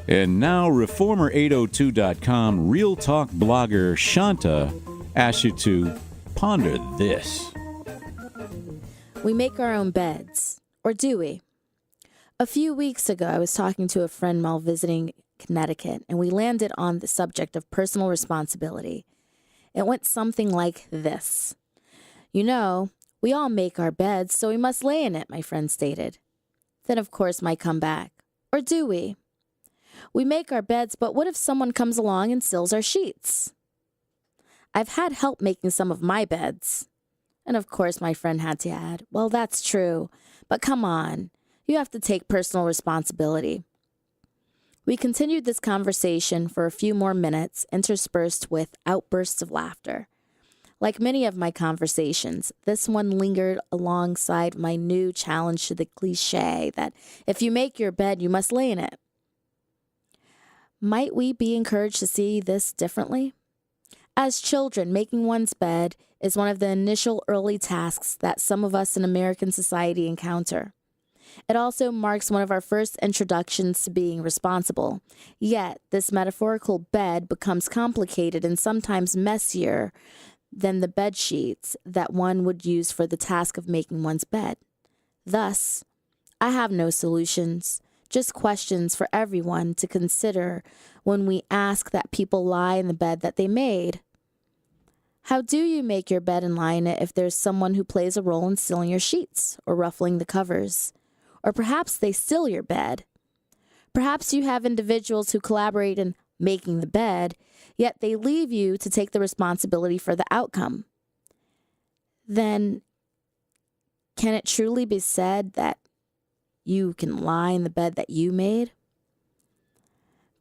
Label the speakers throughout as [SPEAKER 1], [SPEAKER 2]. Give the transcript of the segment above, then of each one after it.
[SPEAKER 1] And now, Reformer802.com Real Talk blogger Shanta asks you to ponder this.
[SPEAKER 2] We make our own beds, or do we? A few weeks ago, I was talking to a friend while visiting Connecticut, and we landed on the subject of personal responsibility. It went something like this. You know, we all make our beds, so we must lay in it, my friend stated. Then, of course, my comeback. Or do we? We make our beds, but what if someone comes along and steals our sheets? I've had help making some of my beds. And of course, my friend had to add, well, that's true, but come on, you have to take personal responsibility. We continued this conversation for a few more minutes, interspersed with outbursts of laughter. Like many of my conversations, this one lingered alongside my new challenge to the cliche that if you make your bed, you must lay in it. Might we be encouraged to see this differently? As children, making one's bed is one of the initial early tasks that some of us in American society encounter. It also marks one of our first introductions to being responsible. Yet, this metaphorical bed becomes complicated and sometimes messier than the bed sheets that one would use for the task of making one's bed. Thus, I have no solutions, just questions for everyone to consider when we ask that people lie in the bed that they made. How do you make your bed and lie in it if there's someone who plays a role in stealing your sheets or ruffling the covers? Or perhaps they steal your bed. Perhaps you have individuals who collaborate in making the bed, yet they leave you to take the responsibility for the outcome. Then, can it truly be said that you can lie in the bed that you made?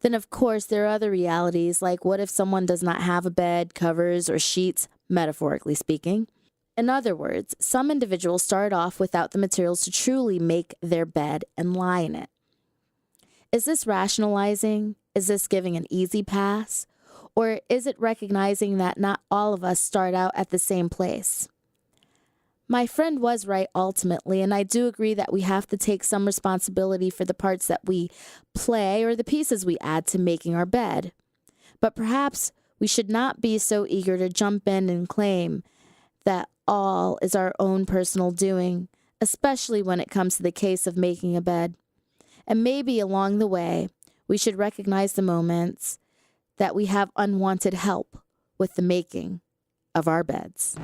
[SPEAKER 2] Then, of course, there are other realities, like what if someone does not have a bed, covers, or sheets, metaphorically speaking? In other words, some individuals start off without the materials to truly make their bed and lie in it. Is this rationalizing? Is this giving an easy pass? Or is it recognizing that not all of us start out at the same place? My friend was right ultimately, and I do agree that we have to take some responsibility for the parts that we play or the pieces we add to making our bed. But perhaps we should not be so eager to jump in and claim that all is our own personal doing, especially when it comes to the case of making a bed. And maybe along the way, we should recognize the moments that we have unwanted help with the making of our beds.